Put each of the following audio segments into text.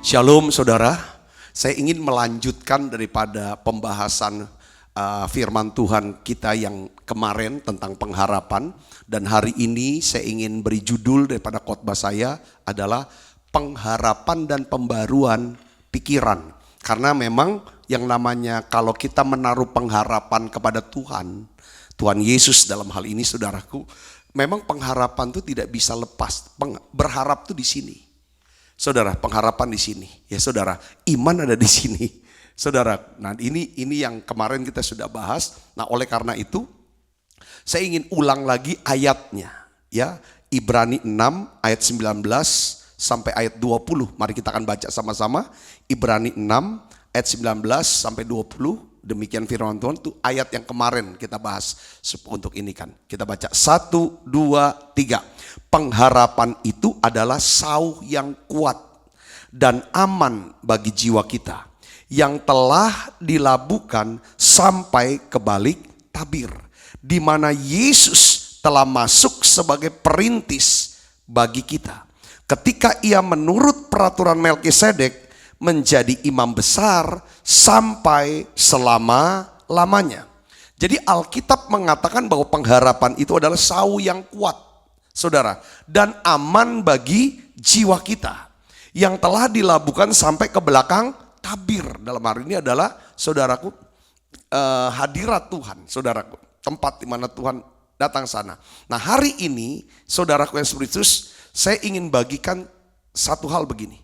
Shalom saudara, saya ingin melanjutkan daripada pembahasan firman Tuhan kita yang kemarin tentang pengharapan. Dan hari ini saya ingin beri judul daripada khotbah saya adalah pengharapan dan pembaruan pikiran. Karena memang yang namanya kalau kita menaruh pengharapan kepada Tuhan Yesus dalam hal ini saudaraku, memang pengharapan itu tidak bisa lepas. Berharap tuh di sini. Saudara, pengharapan di sini. Ya saudara, iman ada di sini. Saudara, nah ini yang kemarin kita sudah bahas. Nah oleh karena itu, saya ingin ulang lagi ayatnya. Ya, Ibrani 6 ayat 19 sampai ayat 20. Mari kita akan baca sama-sama. Ibrani 6 ayat 19 sampai 20. Demikian firman Tuhan, itu ayat yang kemarin kita bahas untuk ini kan. Kita baca 1, 2, 3. Pengharapan itu adalah sauh yang kuat dan aman bagi jiwa kita, yang telah dilabuhkan sampai ke balik tabir, di mana Yesus telah masuk sebagai perintis bagi kita. Ketika ia menurut peraturan Melkisedek menjadi imam besar sampai selama-lamanya. Jadi Alkitab mengatakan bahwa pengharapan itu adalah sauh yang kuat. Saudara, dan aman bagi jiwa kita yang telah dilabuhkan sampai ke belakang tabir. Dalam hari ini adalah saudaraku hadirat Tuhan, saudaraku, tempat di mana Tuhan datang sana. Nah hari ini saudaraku yang spiritus, saya ingin bagikan satu hal begini.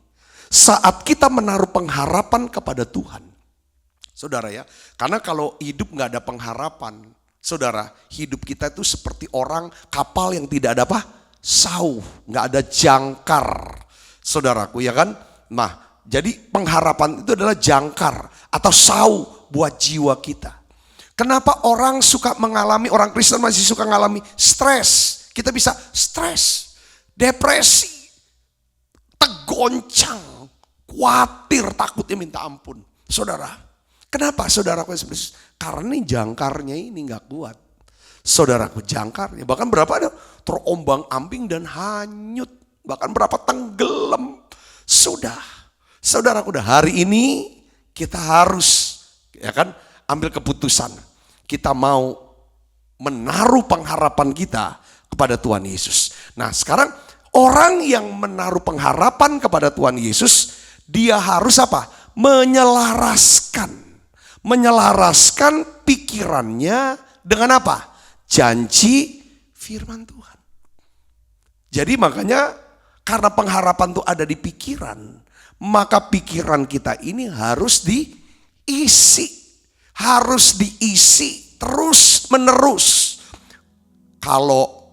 Saat kita menaruh pengharapan kepada Tuhan, saudara ya, karena kalau hidup gak ada pengharapan, saudara, hidup kita itu seperti orang kapal yang tidak ada apa? Sauh, gak ada jangkar. Saudaraku ya kan? Nah, jadi pengharapan itu adalah jangkar atau sauh buat jiwa kita. Kenapa orang suka mengalami, orang Kristen masih suka mengalami stres? Kita bisa stres, depresi, tergoncang, khawatir, takutnya minta ampun. Saudara, kenapa saudaraku? Karena ini jangkarnya ini gak kuat. Saudaraku, jangkarnya bahkan berapa ada terombang ambing dan hanyut. Bahkan berapa tenggelam. Saudaraku, hari ini kita harus ya kan ambil keputusan. Kita mau menaruh pengharapan kita kepada Tuhan Yesus. Nah sekarang orang yang menaruh pengharapan kepada Tuhan Yesus, dia harus apa? Menyelaraskan pikirannya dengan apa? Janji firman Tuhan. Jadi makanya karena pengharapan itu ada di pikiran, maka pikiran kita ini harus diisi terus menerus. Kalau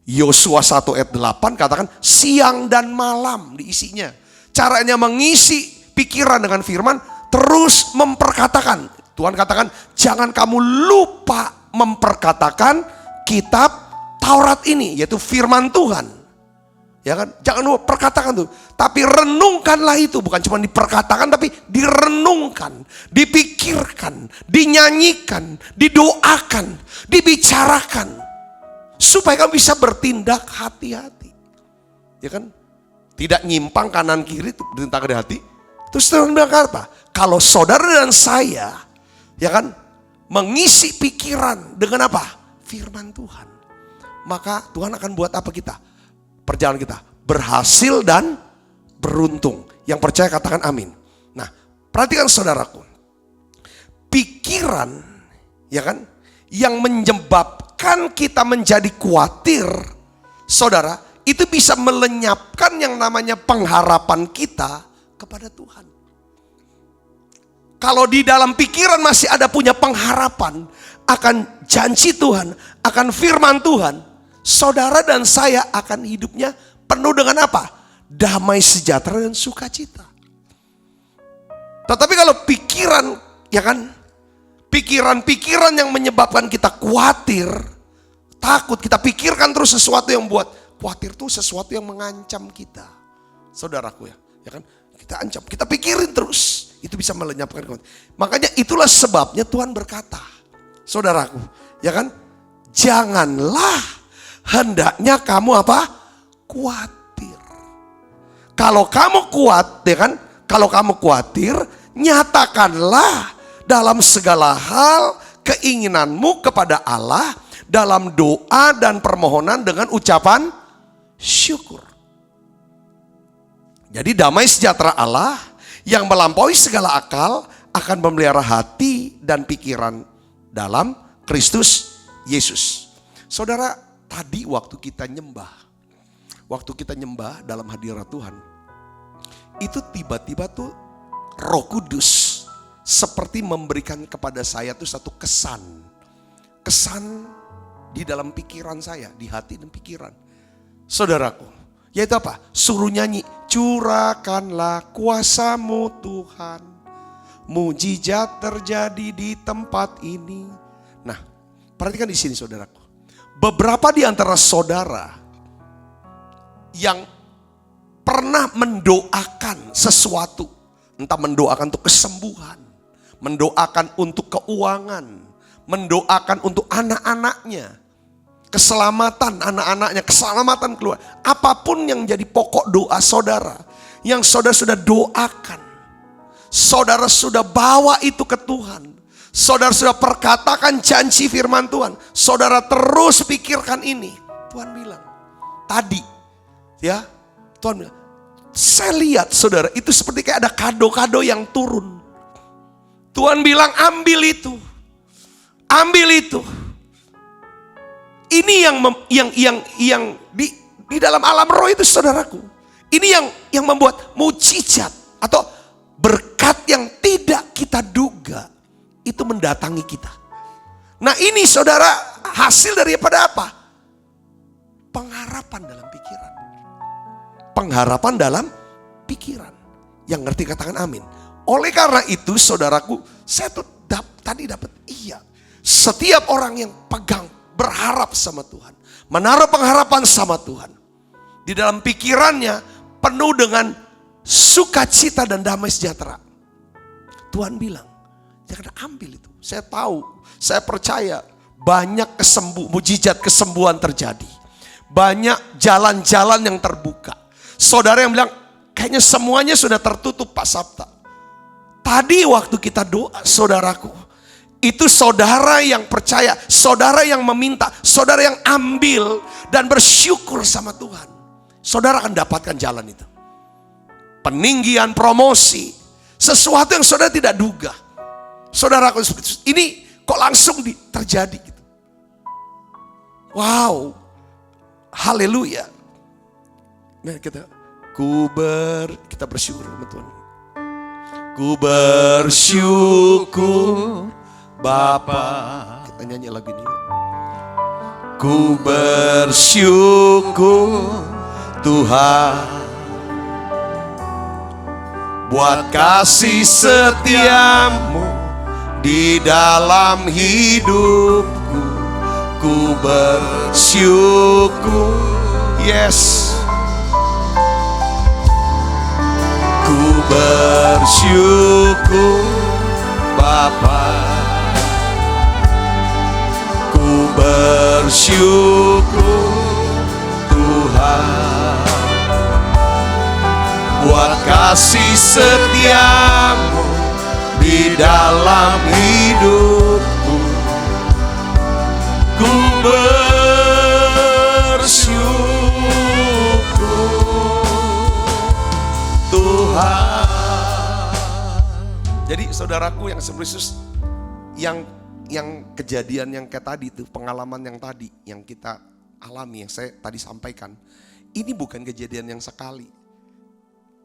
Yosua 1 ayat 8 katakan siang dan malam diisinya. Caranya mengisi pikiran dengan firman, terus memperkatakan. Tuhan katakan jangan kamu lupa memperkatakan kitab Taurat ini, yaitu firman Tuhan. Ya kan? Jangan lupa perkatakan tuh, tapi renungkanlah itu, bukan cuma diperkatakan tapi direnungkan, dipikirkan, dinyanyikan, didoakan, dibicarakan supaya kamu bisa bertindak hati-hati. Ya kan? Tidak nyimpang kanan kiri, bertindak dari hati. Terus Tuhan bilang apa? Kalau saudara dan saya, ya kan, mengisi pikiran dengan apa? Firman Tuhan. Maka Tuhan akan buat apa kita? Perjalanan kita berhasil dan beruntung. Yang percaya katakan amin. Nah, perhatikan saudaraku. Pikiran, ya kan, yang menyebabkan kita menjadi khawatir, saudara, itu bisa melenyapkan yang namanya pengharapan kita kepada Tuhan. Kalau di dalam pikiran masih ada punya pengharapan akan janji Tuhan, akan firman Tuhan, saudara dan saya akan hidupnya penuh dengan apa? Damai sejahtera dan sukacita. Tetapi kalau pikiran, ya kan, pikiran-pikiran yang menyebabkan kita khawatir, takut, kita pikirkan terus sesuatu yang buat khawatir itu sesuatu yang mengancam kita. Saudaraku ya kan, kita ancam, kita pikirin terus. Itu bisa melenyapkan. Makanya itulah sebabnya Tuhan berkata, saudaraku, ya kan, janganlah hendaknya kamu apa? Khawatir. Kalau kamu kuat, ya kan, kalau kamu khawatir, nyatakanlah dalam segala hal keinginanmu kepada Allah dalam doa dan permohonan dengan ucapan syukur. Jadi damai sejahtera Allah yang melampaui segala akal akan memelihara hati dan pikiran dalam Kristus Yesus. Saudara, tadi waktu kita nyembah dalam hadirat Tuhan, itu tiba-tiba tuh Roh Kudus seperti memberikan kepada saya tuh satu kesan di dalam pikiran saya, di hati dan pikiran. Saudaraku, yaitu apa? Suruh nyanyi, curahkanlah kuasa-Mu Tuhan, mujizat terjadi di tempat ini. Nah, perhatikan di sini saudaraku. Beberapa di antara saudara yang pernah mendoakan sesuatu, entah mendoakan untuk kesembuhan, mendoakan untuk keuangan, mendoakan untuk anak-anaknya, keselamatan anak-anaknya, keselamatan keluarga. Apapun yang jadi pokok doa saudara, yang saudara sudah doakan, saudara sudah bawa itu ke Tuhan, saudara sudah perkatakan janji firman Tuhan, saudara terus pikirkan ini. Tuhan bilang, tadi ya, Tuhan bilang, saya lihat saudara itu seperti kayak ada kado-kado yang turun. Tuhan bilang ambil itu. Ambil itu. Ini yang di dalam alam roh itu saudaraku. Ini yang membuat mujizat atau berkat yang tidak kita duga itu mendatangi kita. Nah ini saudara hasil daripada apa? Pengharapan dalam pikiran. Pengharapan dalam pikiran. Yang ngerti katakan amin. Oleh karena itu saudaraku, saya tuh tadi dapat iya. Setiap orang yang pegang, berharap sama Tuhan, menaruh pengharapan sama Tuhan, di dalam pikirannya penuh dengan sukacita dan damai sejahtera. Tuhan bilang, jangan ambil itu. Saya tahu, saya percaya banyak mujizat kesembuhan terjadi. Banyak jalan-jalan yang terbuka. Saudara yang bilang, kayaknya semuanya sudah tertutup Pak Sabta. Tadi waktu kita doa saudaraku, itu saudara yang percaya, saudara yang meminta, saudara yang ambil dan bersyukur sama Tuhan. Saudara akan dapatkan jalan itu. Peninggian, promosi, sesuatu yang saudara tidak duga. Saudaraku, ini kok langsung terjadi gitu. Wow, haleluya. Nah kita bersyukur sama Tuhan. Ku bersyukur Bapa. Kita nyanyi lagu ini. Ku bersyukur Tuhan buat kasih setiamu di dalam hidupku. Ku bersyukur, yes. Ku bersyukur Bapa. Ku bersyukur Tuhan buat kasih setiamu di dalam hidupku. Ku bersyukur Tuhan. Jadi saudaraku yang Yesus, yang kejadian yang kayak tadi itu, pengalaman yang tadi yang kita alami, yang saya tadi sampaikan, ini bukan kejadian yang sekali.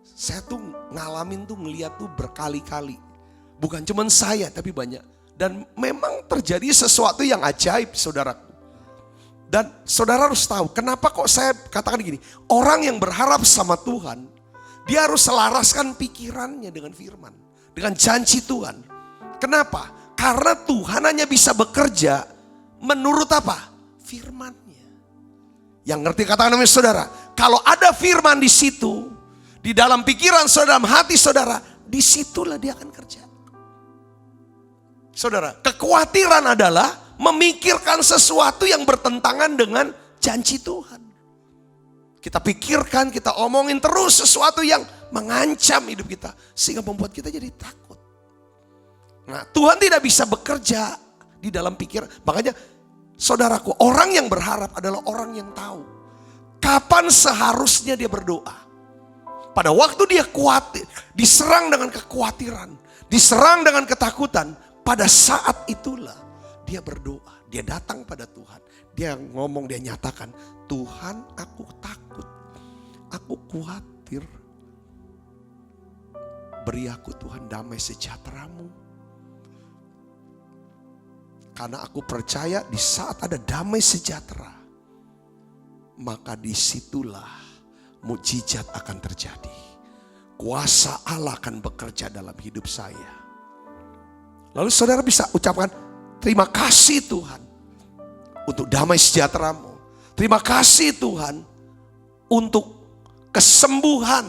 Saya tuh ngalamin tuh, ngeliat tuh berkali-kali. Bukan cuman saya tapi banyak. Dan memang terjadi sesuatu yang ajaib saudaraku. Dan saudara harus tahu kenapa kok saya katakan gini. Orang yang berharap sama Tuhan, dia harus selaraskan pikirannya dengan firman, dengan janji Tuhan. Kenapa? Karena Tuhan hanya bisa bekerja menurut apa? Firman-Nya. Yang ngerti katakan namanya saudara. Kalau ada firman di situ, di dalam pikiran saudara, dalam hati saudara, disitulah dia akan kerja. Saudara, kekhawatiran adalah memikirkan sesuatu yang bertentangan dengan janji Tuhan. Kita pikirkan, kita omongin terus sesuatu yang mengancam hidup kita. Sehingga membuat kita jadi takut. Nah, Tuhan tidak bisa bekerja di dalam pikiran. Makanya saudaraku, orang yang berharap adalah orang yang tahu kapan seharusnya dia berdoa. Pada waktu dia khawatir, diserang dengan kekhawatiran, diserang dengan ketakutan, pada saat itulah dia berdoa. Dia datang pada Tuhan. Dia ngomong, dia nyatakan, Tuhan aku takut, aku khawatir. Beri aku Tuhan damai sejahtera-Mu. Karena aku percaya di saat ada damai sejahtera, maka disitulah mukjizat akan terjadi. Kuasa Allah akan bekerja dalam hidup saya. Lalu saudara bisa ucapkan, terima kasih Tuhan untuk damai sejahtera-Mu. Terima kasih Tuhan untuk kesembuhan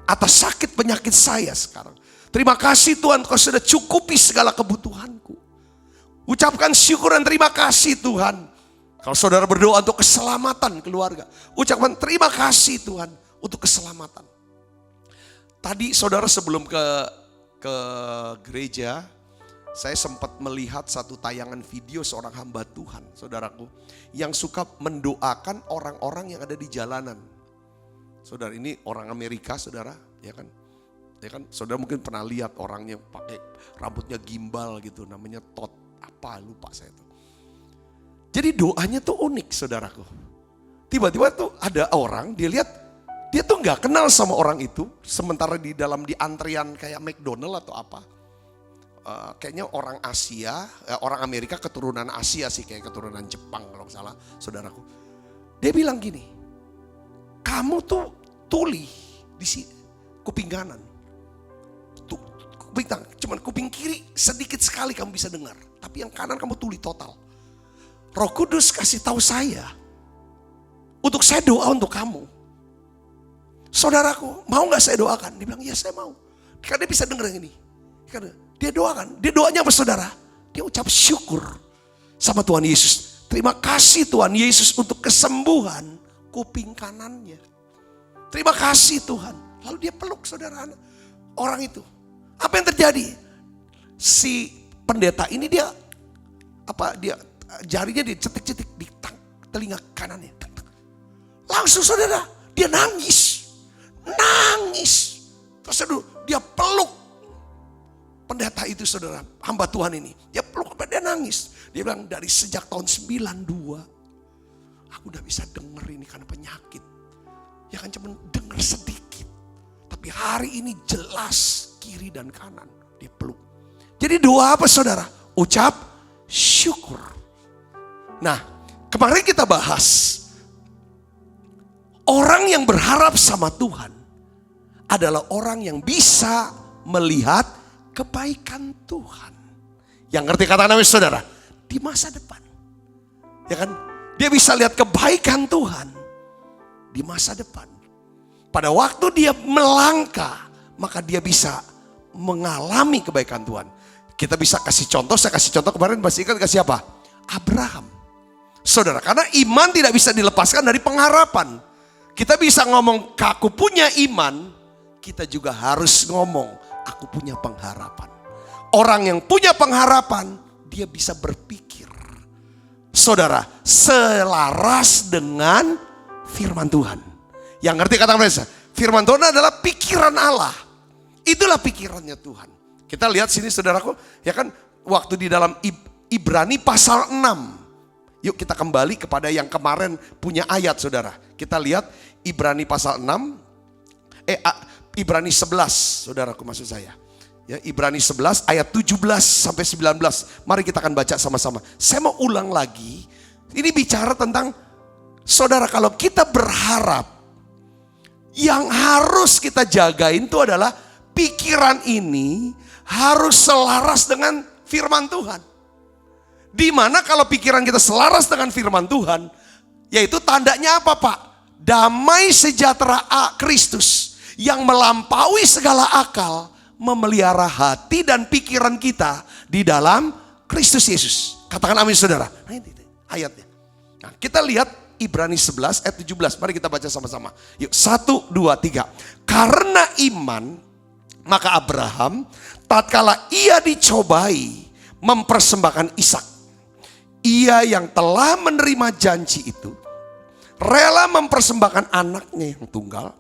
atas sakit penyakit saya sekarang. Terima kasih Tuhan Kau sudah cukupi segala kebutuhanku. Ucapkan syukur dan terima kasih Tuhan. Kalau saudara berdoa untuk keselamatan keluarga, ucapkan terima kasih Tuhan untuk keselamatan. Tadi saudara sebelum ke gereja, saya sempat melihat satu tayangan video seorang hamba Tuhan, saudaraku, yang suka mendoakan orang-orang yang ada di jalanan. Saudara, ini orang Amerika, saudara, ya kan? Ya kan, saudara mungkin pernah lihat orang yang pakai rambutnya gimbal gitu, namanya Todd, apa lupa saya tuh. Jadi doanya tuh unik, saudaraku. Tiba-tiba tuh ada orang, dia lihat, dia tuh gak kenal sama orang itu, sementara di dalam di antrian kayak McDonald atau apa. Kayaknya orang Asia, orang Amerika keturunan Asia sih, kayak keturunan Jepang kalau nggak salah, saudaraku. Dia bilang gini, kamu tuh tuli di kuping kanan. Kuping tangan, cuman kuping kiri sedikit sekali kamu bisa dengar. Tapi yang kanan kamu tuli total. Roh Kudus kasih tahu saya untuk saya doa untuk kamu. Saudaraku, mau gak saya doakan? Dia bilang, iya saya mau. Karena dia bisa dengar yang ini. Karena dia doakan. Dia doanya apa saudara? Dia ucap syukur sama Tuhan Yesus. Terima kasih Tuhan Yesus untuk kesembuhan kuping kanannya. Terima kasih Tuhan. Lalu dia peluk saudara orang itu. Apa yang terjadi? Si pendeta ini dia jarinya dicetik-cetik di telinga kanannya. Langsung saudara, dia nangis. Terus dia peluk pendeta itu saudara, hamba Tuhan ini. Dia peluk, dia nangis. Dia bilang dari sejak tahun 92, aku udah bisa denger ini karena penyakit. Ya kan cuma denger sedikit. Tapi hari ini jelas kiri dan kanan dia peluk. Jadi doa apa saudara? Ucap syukur. Nah, kemarin kita bahas orang yang berharap sama Tuhan adalah orang yang bisa melihat kebaikan Tuhan. Yang ngerti kata namanya saudara? Di masa depan. Ya kan? Dia bisa lihat kebaikan Tuhan di masa depan. Pada waktu dia melangkah, maka dia bisa mengalami kebaikan Tuhan. Kita bisa kasih contoh, saya kasih contoh kemarin pasti kan kasih apa? Abraham. Saudara, karena iman tidak bisa dilepaskan dari pengharapan. Kita bisa ngomong, aku punya iman, kita juga harus ngomong, aku punya pengharapan. Orang yang punya pengharapan, dia bisa berpikir. Saudara, selaras dengan firman Tuhan. Yang ngerti kata mereka, firman Tuhan adalah pikiran Allah. Itulah pikirannya Tuhan. Kita lihat sini saudaraku, ya kan waktu di dalam Ibrani pasal 6. Yuk kita kembali kepada yang kemarin punya ayat saudara. Kita lihat Ibrani pasal 6, Ibrani 11 saudaraku maksud saya. Ya, Ibrani 11 ayat 17 sampai 19. Mari kita akan baca sama-sama. Saya mau ulang lagi. Ini bicara tentang saudara, kalau kita berharap, yang harus kita jagain itu adalah pikiran ini harus selaras dengan firman Tuhan. Dimana kalau pikiran kita selaras dengan firman Tuhan, yaitu tandanya apa Pak? Damai sejahtera Kristus yang melampaui segala akal memelihara hati dan pikiran kita di dalam Kristus Yesus. Katakan amin saudara. Nah, ini ayatnya. Nah, kita lihat Ibrani 11 ayat 17. Mari kita baca sama-sama. Yuk, 1, 2, 3. Karena iman, maka Abraham tatkala ia dicobai mempersembahkan Ishak. Ia yang telah menerima janji itu rela mempersembahkan anaknya yang tunggal,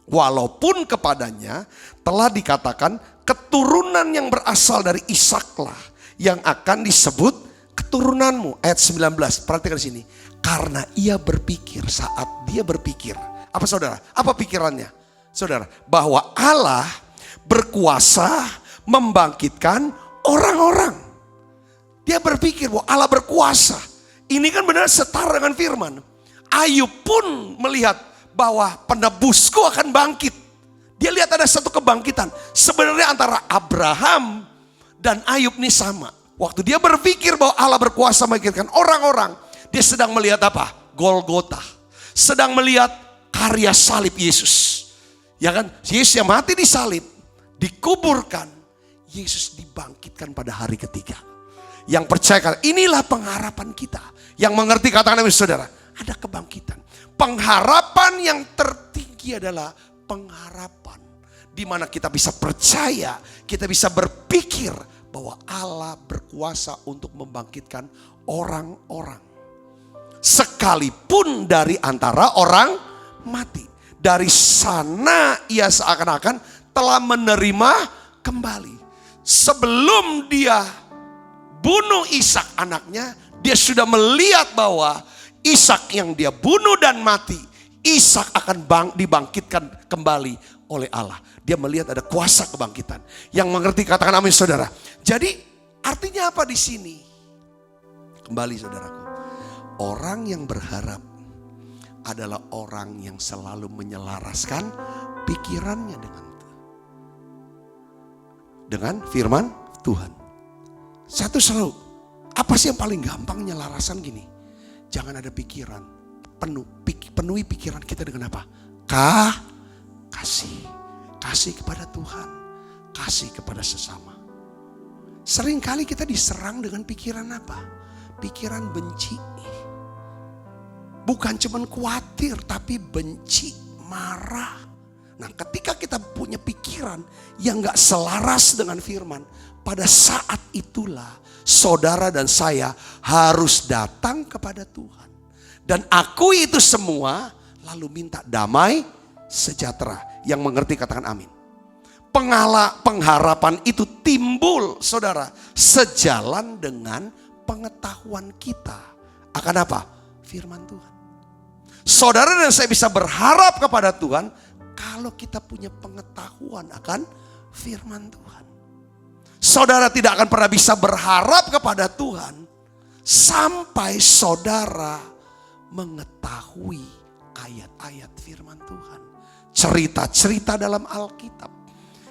walaupun kepadanya telah dikatakan keturunan yang berasal dari Ishaklah yang akan disebut keturunanmu. Ayat 19, perhatikan di sini. Karena ia berpikir, saat dia berpikir, apa saudara? Apa pikirannya? Saudara, bahwa Allah berkuasa membangkitkan orang-orang. Dia berpikir bahwa Allah berkuasa. Ini kan benar setara dengan firman. Ayub pun melihat bahwa penebusku akan bangkit. Dia lihat ada satu kebangkitan. Sebenarnya antara Abraham dan Ayub ini sama. Waktu dia berpikir bahwa Allah berkuasa membangkitkan orang-orang, dia sedang melihat apa? Golgota. Sedang melihat karya salib Yesus. Ya kan? Yesus yang mati di salib, dikuburkan. Yesus dibangkitkan pada hari ketiga. Yang percaya, inilah pengharapan kita. Yang mengerti, katakan amin saudara. Ada kebangkitan. Pengharapan yang tertinggi adalah pengharapan. Di mana kita bisa percaya, kita bisa berpikir bahwa Allah berkuasa untuk membangkitkan orang-orang. Sekalipun dari antara orang mati. Dari sana ia seakan-akan telah menerima kembali. Sebelum dia bunuh Ishak anaknya, dia sudah melihat bahwa Ishak yang dia bunuh dan mati, Ishak akan dibangkitkan kembali oleh Allah. Dia melihat ada kuasa kebangkitan. Yang mengerti katakan amin saudara. Jadi artinya apa di sini? Kembali saudaraku. Orang yang berharap adalah orang yang selalu menyelaraskan pikirannya dengan firman Tuhan. Satu selalu, apa sih yang paling gampang nyelarasan gini? Jangan ada pikiran, penuhi pikiran kita dengan apa? Kasih. Kasih kepada Tuhan, kasih kepada sesama. Seringkali kita diserang dengan pikiran apa? Pikiran benci. Bukan cuma khawatir, tapi benci, marah. Nah, ketika kita punya pikiran yang gak selaras dengan firman, pada saat itulah saudara dan saya harus datang kepada Tuhan. Dan akui itu semua, lalu minta damai sejahtera. Yang mengerti katakan amin. Pengharapan itu timbul saudara, sejalan dengan pengetahuan kita. Akan apa? Firman Tuhan. Saudara dan saya bisa berharap kepada Tuhan kalau kita punya pengetahuan akan firman Tuhan. Saudara tidak akan pernah bisa berharap kepada Tuhan sampai saudara mengetahui ayat-ayat firman Tuhan. Cerita-cerita dalam Alkitab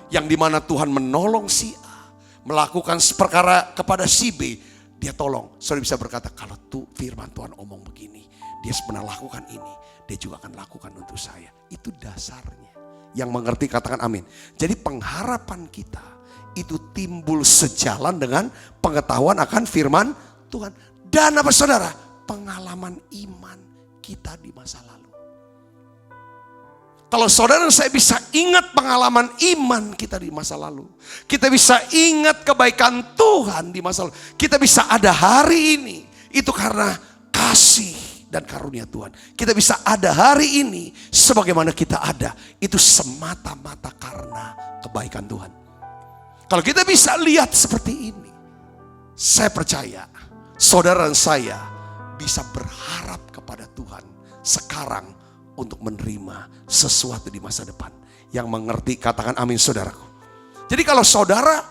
yang dimana Tuhan menolong si A, melakukan perkara kepada si B, dia tolong. Saudara bisa berkata, kalau tuh firman Tuhan omong begini, dia pernah lakukan ini, dia juga akan lakukan untuk saya. Itu dasarnya. Yang mengerti katakan amin. Jadi pengharapan kita itu timbul sejalan dengan pengetahuan akan firman Tuhan. Dan apa saudara? Pengalaman iman kita di masa lalu. Kalau saudara dan saya bisa ingat pengalaman iman kita di masa lalu. Kita bisa ingat kebaikan Tuhan di masa lalu. Kita bisa ada hari ini. Itu karena kasih dan karunia Tuhan. Kita bisa ada hari ini sebagaimana kita ada. Itu semata-mata karena kebaikan Tuhan. Kalau kita bisa lihat seperti ini, saya percaya saudara dan saya bisa berharap kepada Tuhan sekarang untuk menerima sesuatu di masa depan. Yang mengerti katakan amin saudaraku. Jadi kalau saudara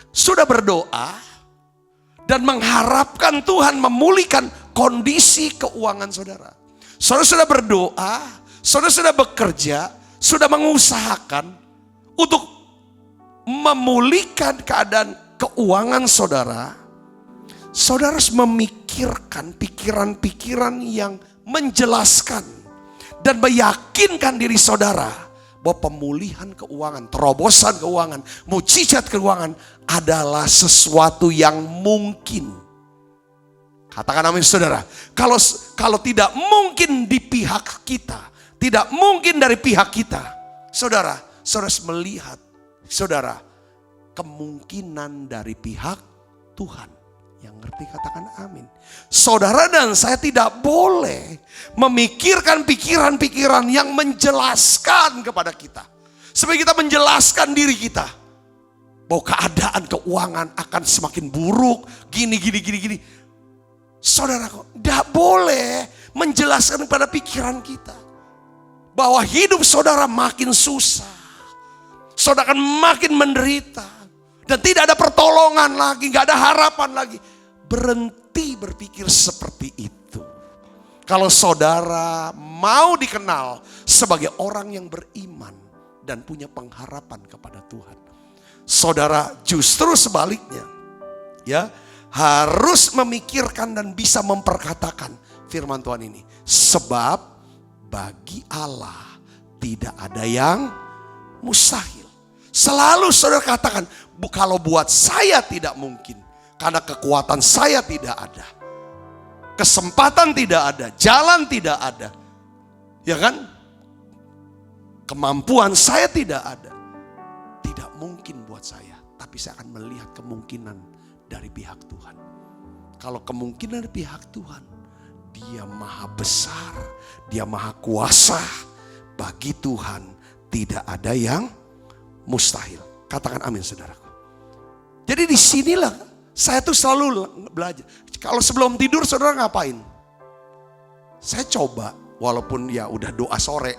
sudah berdoa dan mengharapkan Tuhan memulihkan kondisi keuangan saudara. Saudara sudah berdoa, saudara sudah bekerja, sudah mengusahakan untuk memulihkan keadaan keuangan saudara. Saudara harus memikirkan pikiran-pikiran yang menjelaskan dan meyakinkan diri saudara bahwa pemulihan keuangan, terobosan keuangan, mujizat keuangan adalah sesuatu yang mungkin. Katakan amin saudara. Kalau tidak mungkin di pihak kita, tidak mungkin dari pihak kita, saudara harus melihat, saudara, kemungkinan dari pihak Tuhan. Yang ngerti katakan amin. Saudara dan saya tidak boleh memikirkan pikiran-pikiran yang menjelaskan kepada kita. Supaya kita menjelaskan diri kita. Bahwa keadaan keuangan akan semakin buruk. Gini. Saudara, tidak boleh menjelaskan kepada pikiran kita. Bahwa hidup saudara makin susah. Saudara akan makin menderita. Dan tidak ada pertolongan lagi, gak ada harapan lagi. Berhenti berpikir seperti itu. Kalau saudara mau dikenal sebagai orang yang beriman dan punya pengharapan kepada Tuhan. Saudara justru sebaliknya, ya, harus memikirkan dan bisa memperkatakan firman Tuhan ini. Sebab bagi Allah tidak ada yang mustahil. Selalu saudara katakan, kalau buat saya tidak mungkin. Karena kekuatan saya tidak ada. Kesempatan tidak ada. Jalan tidak ada. Ya kan? Kemampuan saya tidak ada. Tidak mungkin buat saya. Tapi saya akan melihat kemungkinan dari pihak Tuhan. Kalau kemungkinan dari pihak Tuhan, Dia maha besar. Dia maha kuasa. Bagi Tuhan tidak ada yang mustahil. Katakan amin saudaraku. Jadi disinilah saya tuh selalu belajar. Kalau sebelum tidur saudara ngapain? Saya coba, walaupun ya udah doa sore.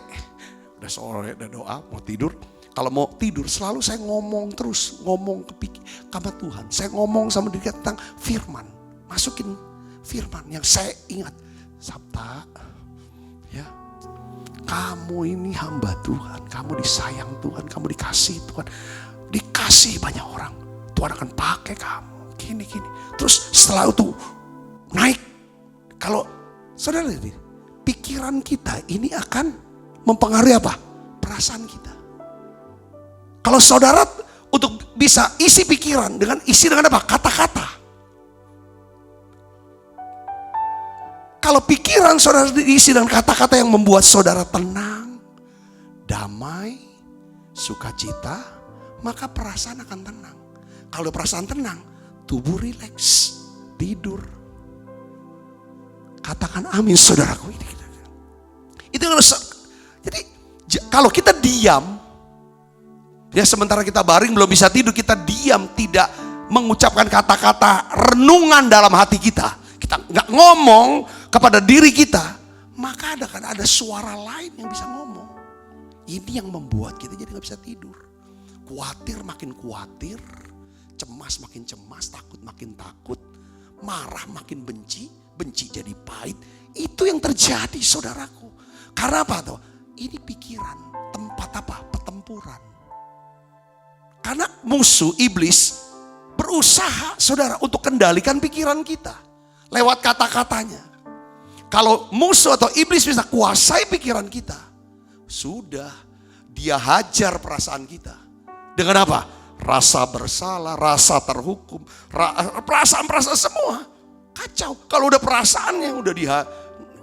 Udah doa, mau tidur. Kalau mau tidur selalu saya ngomong terus. Ngomong sama Tuhan. Saya ngomong sama diri tentang firman. Masukin firman yang saya ingat. Sabta, ya, kamu ini hamba Tuhan. Kamu disayang Tuhan. Kamu dikasih Tuhan. Dikasih banyak orang. Tuhan akan pakai kamu. Gini. Terus setelah itu naik. Kalau saudara lihat, pikiran kita ini akan mempengaruhi apa? Perasaan kita. Kalau saudara untuk bisa isi pikiran isi dengan apa? Kata-kata. Kalau pikiran saudara diisi dengan kata-kata yang membuat saudara tenang, damai, sukacita, maka perasaan akan tenang. Kalau perasaan tenang, tubuh rileks, tidur. Katakan amin saudaraku. Itu harus. Jadi kalau kita diam, ya sementara kita baring belum bisa tidur, kita diam, tidak mengucapkan kata-kata renungan dalam hati kita. Kita nggak ngomong kepada diri kita, maka ada suara lain yang bisa ngomong. Ini yang membuat kita jadi nggak bisa tidur. Khawatir makin khawatir. Cemas makin cemas, takut makin takut, marah makin benci jadi pahit. Itu yang terjadi saudaraku. Karena apa tuh? Ini pikiran, tempat apa? Pertempuran. Karena musuh iblis berusaha saudara untuk kendalikan pikiran kita lewat kata-katanya. Kalau musuh atau iblis bisa kuasai pikiran kita, sudah dia hajar perasaan kita. Dengan apa? Rasa bersalah, rasa terhukum, perasaan-perasaan semua kacau. Kalau udah perasaan yang udah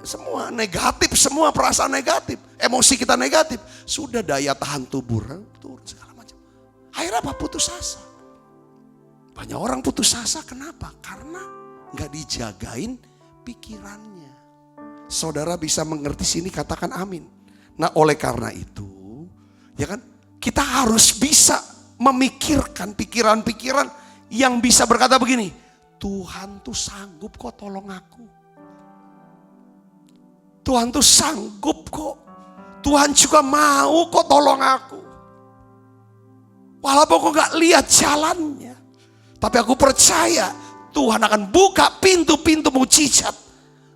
semua negatif, semua perasaan negatif, emosi kita negatif, sudah daya tahan tubuh turun segala macam. Akhirnya apa? Putus asa. Banyak orang putus asa, kenapa? Karena nggak dijagain pikirannya. Saudara bisa mengerti sini, katakan amin. Nah oleh karena itu, ya kan, kita harus bisa memikirkan pikiran-pikiran yang bisa berkata begini, Tuhan tuh sanggup kok tolong aku. Tuhan tuh sanggup kok. Tuhan juga mau kok tolong aku. Walaupun aku gak lihat jalannya, tapi aku percaya Tuhan akan buka pintu-pintu mujizat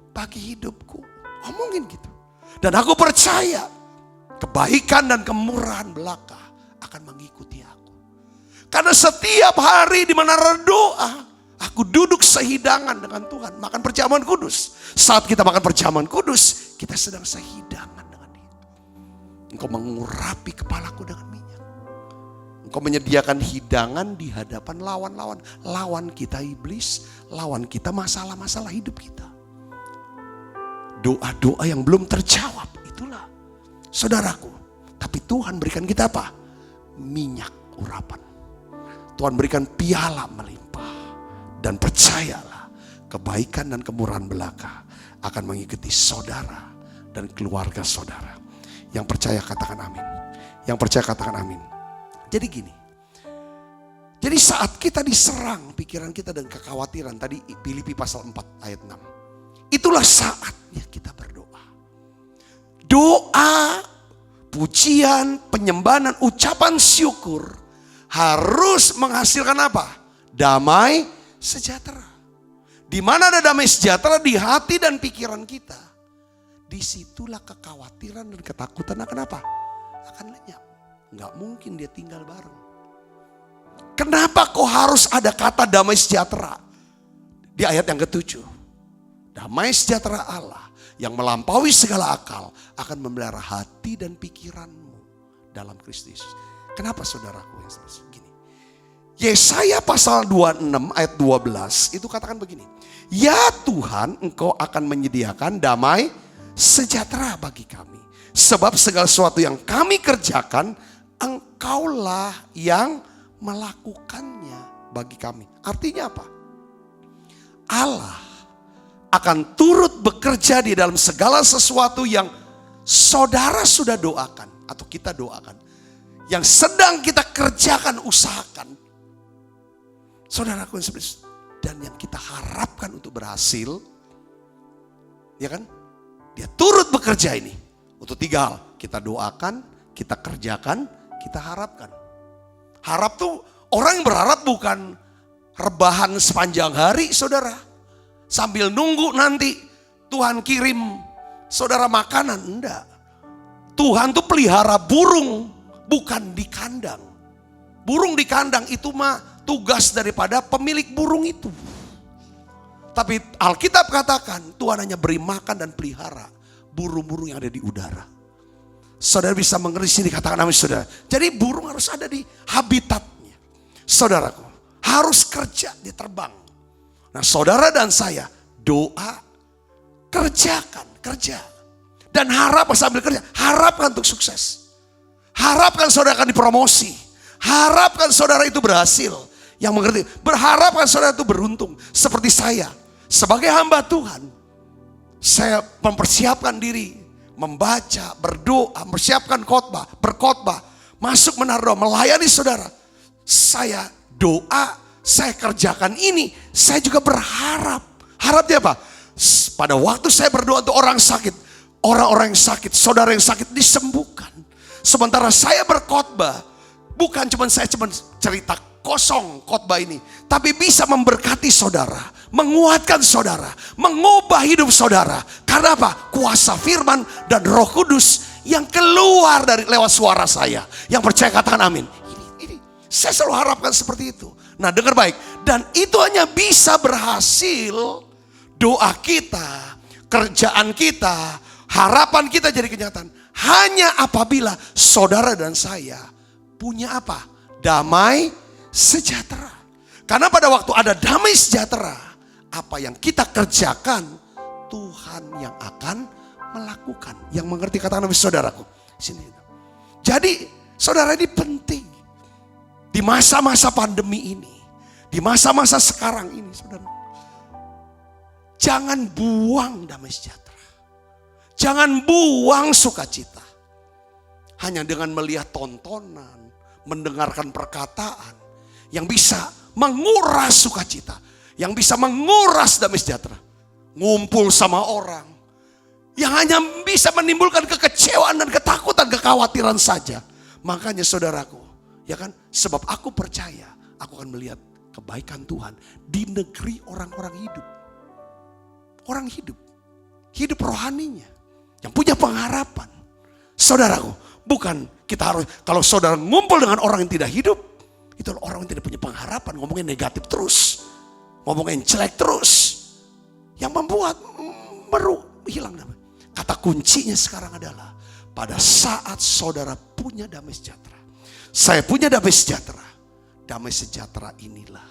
bagi hidupku. Ngomongin gitu. Dan aku percaya kebaikan dan kemurahan belaka akan mengikuti aku. Karena setiap hari di mana doa, aku duduk sehidangan dengan Tuhan, makan perjamuan kudus. Saat kita makan perjamuan kudus, kita sedang sehidangan dengan Dia. Engkau mengurapi kepalaku dengan minyak. Kau menyediakan hidangan di hadapan lawan-lawan. Lawan kita iblis, lawan kita masalah-masalah hidup kita. Doa-doa yang belum terjawab, itulah saudaraku. Tapi Tuhan berikan kita apa? Minyak urapan. Tuhan berikan piala melimpah. Dan percayalah, kebaikan dan kemurahan belaka akan mengikuti saudara dan keluarga saudara. Yang percaya katakan amin. Yang percaya katakan amin. Jadi gini. Jadi saat kita diserang pikiran kita dengan kekhawatiran. Tadi Filipi pasal 4 ayat 6. Itulah saatnya kita berdoa. Doa, pujian, penyembahan, ucapan syukur harus menghasilkan apa? Damai sejahtera. Di mana ada damai sejahtera di hati dan pikiran kita, disitulah kekhawatiran dan ketakutan akan apa? Akan lenyap. Nggak mungkin dia tinggal bareng. Kenapa kok harus ada kata damai sejahtera? Di ayat yang ke-7. Damai sejahtera Allah yang melampaui segala akal akan memelihara hati dan pikiranmu dalam Kristus. Kenapa saudaraku yang gini? Yesaya pasal 26 ayat 12 itu katakan begini. Ya Tuhan, engkau akan menyediakan damai sejahtera bagi kami. Sebab segala sesuatu yang kami kerjakan, engkaulah yang melakukannya bagi kami. Artinya apa? Allah akan turut bekerja di dalam segala sesuatu yang saudara sudah doakan atau kita doakan. Yang sedang kita kerjakan, usahakan. Saudaraku yang seperti dan yang kita harapkan untuk berhasil, ya kan? Dia turut bekerja ini untuk 3 hal. Kita doakan, kita kerjakan, kita harapkan. Harap tuh orang yang berharap bukan rebahan sepanjang hari, saudara. Sambil nunggu nanti Tuhan kirim saudara makanan, enggak. Tuhan tuh pelihara burung, bukan di kandang. Burung di kandang itu mah tugas daripada pemilik burung itu. Tapi Alkitab katakan Tuhan hanya beri makan dan pelihara burung-burung yang ada di udara. Saudara bisa mengerti sini, katakan amin saudara. Jadi burung harus ada di habitatnya. Saudaraku, harus kerja, dia terbang. Nah saudara dan saya, doa, kerjakan, kerja. Dan harap sambil kerja, harapkan untuk sukses. Harapkan saudara akan dipromosi. Harapkan saudara itu berhasil. Yang mengerti, berharapkan saudara itu beruntung. Seperti saya, sebagai hamba Tuhan, saya mempersiapkan diri. Membaca, berdoa, mempersiapkan khotbah, berkhotbah, masuk menara doa, melayani saudara. Saya doa, saya kerjakan ini, saya juga berharap. Harapnya apa? Pada waktu saya berdoa untuk orang sakit, orang-orang yang sakit, saudara yang sakit disembuhkan. Sementara saya berkhotbah, bukan cuma saya cerita kosong khotbah ini, tapi bisa memberkati saudara, menguatkan saudara, mengubah hidup saudara. Karena apa? Kuasa firman dan Roh Kudus yang keluar dari lewat suara saya. Yang percaya katakan amin. Ini saya selalu harapkan seperti itu. Nah, dengar baik, dan itu hanya bisa berhasil doa kita, kerjaan kita, harapan kita jadi kenyataan hanya apabila saudara dan saya punya apa? Damai sejahtera. Karena pada waktu ada damai sejahtera, apa yang kita kerjakan Tuhan yang akan melakukan. Yang mengerti katakan saudaraku. Sini. Jadi saudara, ini penting. Di masa-masa pandemi ini, di masa-masa sekarang ini, saudara, jangan buang damai sejahtera. Jangan buang sukacita. Hanya dengan melihat tontonan, mendengarkan perkataan yang bisa menguras sukacita, yang bisa menguras damai sejahtera. Ngumpul sama orang yang hanya bisa menimbulkan kekecewaan dan ketakutan, kekhawatiran saja. Makanya saudaraku, ya kan? Sebab aku percaya aku akan melihat kebaikan Tuhan di negeri orang-orang hidup. Orang hidup, hidup rohaninya, yang punya pengharapan. Saudaraku, bukan kita harus, kalau saudara ngumpul dengan orang yang tidak hidup, itu orang yang tidak punya pengharapan, ngomongin negatif terus, ngomongin jelek terus, yang membuat hilang damai. Kata kuncinya sekarang adalah pada saat saudara punya damai sejahtera, Saya punya damai sejahtera. Damai sejahtera inilah,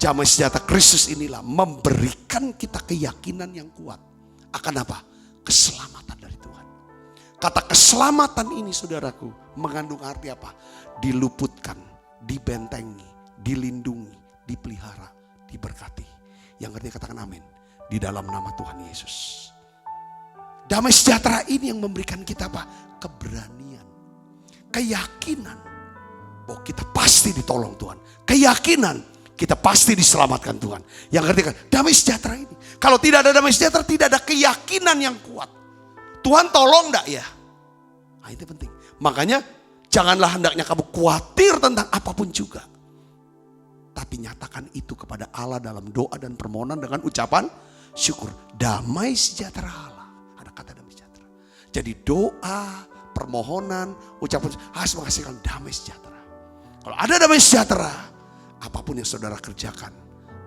damai sejahtera Kristus inilah memberikan kita keyakinan yang kuat. Akan apa? Keselamatan dari Tuhan. Kata keselamatan ini saudaraku mengandung arti apa? Diluputkan, dibentengi, dilindungi, dipelihara, diberkati. Yang ngerti katakan amin. Di dalam nama Tuhan Yesus. Damai sejahtera ini yang memberikan kita apa? Keberanian, keyakinan bahwa kita pasti ditolong Tuhan. Keyakinan kita pasti diselamatkan Tuhan. Yang ngerti kan? Damai sejahtera ini. Kalau tidak ada damai sejahtera, tidak ada keyakinan yang kuat. Tuhan tolong enggak ya? Nah, itu penting. Makanya janganlah hendaknya kamu khawatir tentang apapun juga. Tapi nyatakan itu kepada Allah dalam doa dan permohonan dengan ucapan syukur. Damai sejahtera Allah. Ada kata damai sejahtera. Jadi doa, permohonan, ucapan harus menghasilkan damai sejahtera. Kalau ada damai sejahtera, apapun yang saudara kerjakan,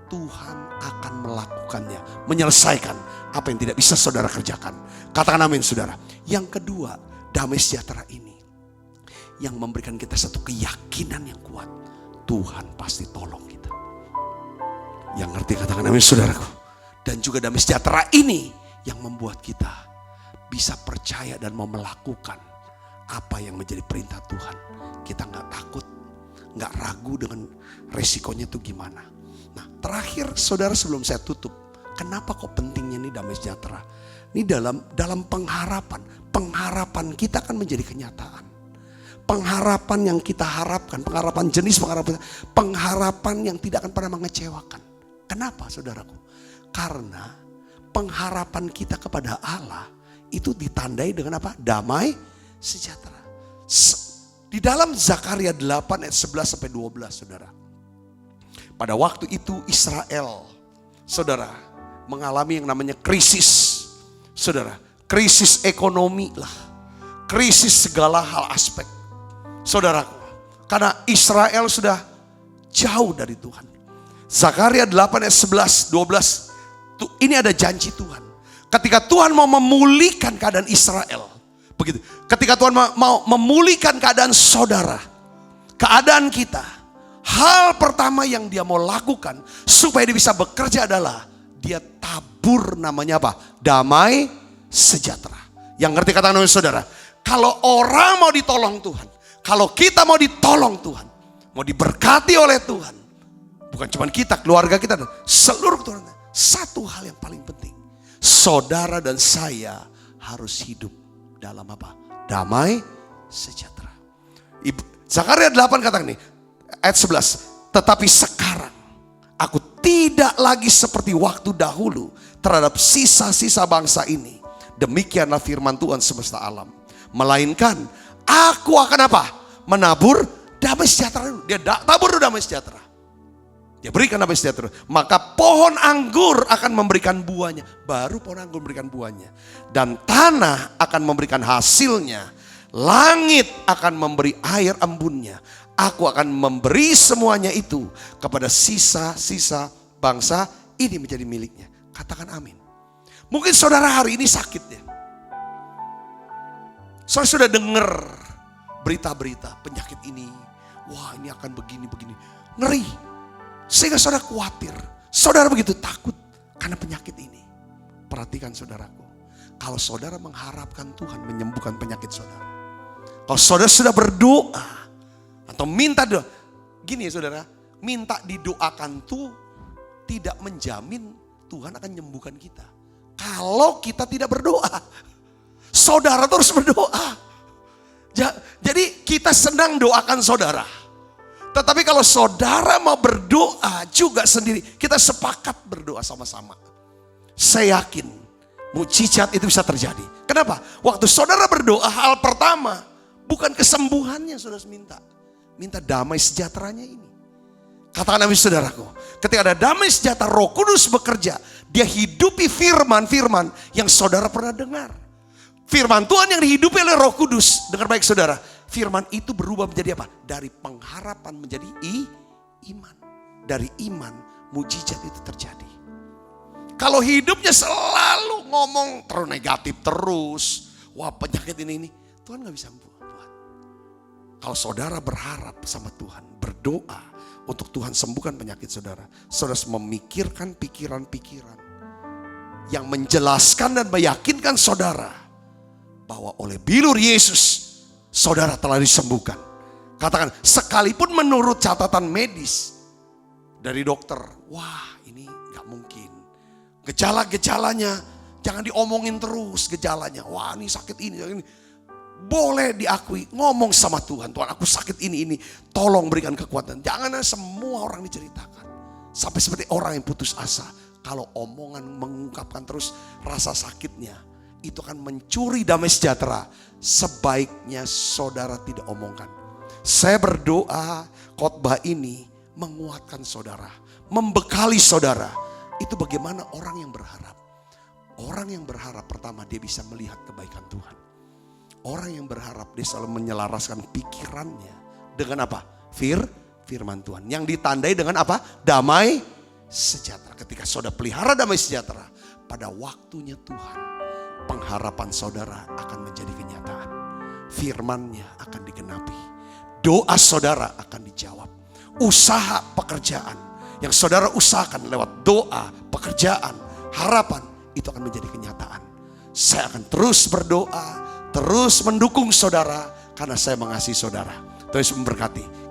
Tuhan akan melakukannya, menyelesaikan apa yang tidak bisa saudara kerjakan. Katakan amin saudara. Yang kedua, damai sejahtera ini yang memberikan kita satu keyakinan yang kuat. Tuhan pasti tolong kita. Yang ngerti katakan amin saudaraku. Dan juga damai sejahtera ini yang membuat kita bisa percaya dan mau melakukan apa yang menjadi perintah Tuhan. Kita gak takut, gak ragu dengan resikonya itu gimana. Nah terakhir saudara sebelum saya tutup. Kenapa kok pentingnya ini damai sejahtera? Ini dalam pengharapan. Pengharapan kita akan menjadi kenyataan. Pengharapan yang kita harapkan. Pengharapan yang tidak akan pernah mengecewakan. Kenapa saudaraku? Karena pengharapan kita kepada Allah itu ditandai dengan apa? Damai sejahtera. Di dalam Zakaria 8 ayat 11 sampai 12 saudara. Pada waktu itu Israel, saudara, mengalami yang namanya krisis. Saudara, krisis ekonomi lah. Krisis segala hal aspek. Saudaraku, karena Israel sudah jauh dari Tuhan. Zakaria 8 ayat 11, 12. Ini ada janji Tuhan. Ketika Tuhan mau memulihkan keadaan Israel. Begitu. Ketika Tuhan mau memulihkan keadaan saudara. Keadaan kita. Hal pertama yang dia mau lakukan supaya dia bisa bekerja adalah dia tabur namanya apa? Damai sejahtera. Yang ngerti kata namanya saudara? Kalau orang mau ditolong Tuhan, kalau kita mau ditolong Tuhan, mau diberkati oleh Tuhan, bukan cuma kita, keluarga kita, seluruh Tuhan. Satu hal yang paling penting, saudara dan saya harus hidup dalam apa? Damai sejahtera. Zakaria 8 kata ini, ayat 11. Tetapi sekarang aku tidak lagi seperti waktu dahulu terhadap sisa-sisa bangsa ini. Demikianlah firman Tuhan semesta alam. Melainkan aku akan apa? Menabur damai sejahtera. Dia tabur damai sejahtera. Dia berikan damai sejahtera. Maka pohon anggur akan memberikan buahnya. Baru pohon anggur memberikan buahnya. Dan tanah akan memberikan hasilnya. Langit akan memberi air embunnya. Aku akan memberi semuanya itu kepada sisa-sisa bangsa ini menjadi miliknya. Katakan amin. Mungkin saudara hari ini sakit ya. Saudara sudah dengar berita-berita penyakit ini. Wah ini akan begini-begini. Ngeri. Sehingga saudara khawatir. Saudara begitu takut karena penyakit ini. Perhatikan saudaraku. Kalau saudara mengharapkan Tuhan menyembuhkan penyakit saudara. Kalau saudara sudah berdoa. Atau minta doa. Gini ya saudara. Minta didoakan tuh tidak menjamin Tuhan akan menyembuhkan kita. Kalau kita tidak berdoa. Saudara terus berdoa. Jadi kita senang doakan saudara. Tetapi kalau saudara mau berdoa juga sendiri. Kita sepakat berdoa sama-sama. Saya yakin mukjizat itu bisa terjadi. Kenapa? Waktu saudara berdoa hal pertama. Bukan kesembuhannya saudara minta. Minta damai sejahteranya ini. Katakan amin saudaraku. Ketika ada damai sejahtera Roh Kudus bekerja. Dia hidupi firman-firman yang saudara pernah dengar. Firman Tuhan yang dihidupi oleh Roh Kudus. Dengar baik saudara. Firman itu berubah menjadi apa? Dari pengharapan menjadi iman. Dari iman mukjizat itu terjadi. Kalau hidupnya selalu ngomong terus negatif terus. Wah penyakit ini. Tuhan gak bisa buat. Kalau saudara berharap sama Tuhan, berdoa untuk Tuhan sembuhkan penyakit saudara, saudara harus memikirkan pikiran-pikiran yang menjelaskan dan meyakinkan saudara bahwa oleh bilur Yesus saudara telah disembuhkan. Katakan, sekalipun menurut catatan medis dari dokter, wah ini gak mungkin. Gejala-gejalanya jangan diomongin terus gejalanya. Wah ini sakit ini. Boleh diakui, ngomong sama Tuhan. Tuhan aku sakit ini. Tolong berikan kekuatan. Jangan semua orang diceritakan. Sampai seperti orang yang putus asa. Kalau omongan mengungkapkan terus rasa sakitnya, itu akan mencuri damai sejahtera. Sebaiknya saudara tidak omongkan. Saya berdoa khotbah ini menguatkan saudara, membekali saudara. Itu bagaimana orang yang berharap. Orang yang berharap pertama dia bisa melihat kebaikan Tuhan. Orang yang berharap dia selalu menyelaraskan pikirannya dengan apa? Firman Tuhan. Yang ditandai dengan apa? Damai sejahtera. Ketika saudara pelihara damai sejahtera, pada waktunya Tuhan, pengharapan saudara akan menjadi kenyataan. Firman-Nya akan digenapi. Doa saudara akan dijawab. Usaha pekerjaan yang saudara usahakan lewat doa, pekerjaan, harapan, itu akan menjadi kenyataan. Saya akan terus berdoa, terus mendukung saudara karena saya mengasihi saudara. Tuhan Yesus memberkati.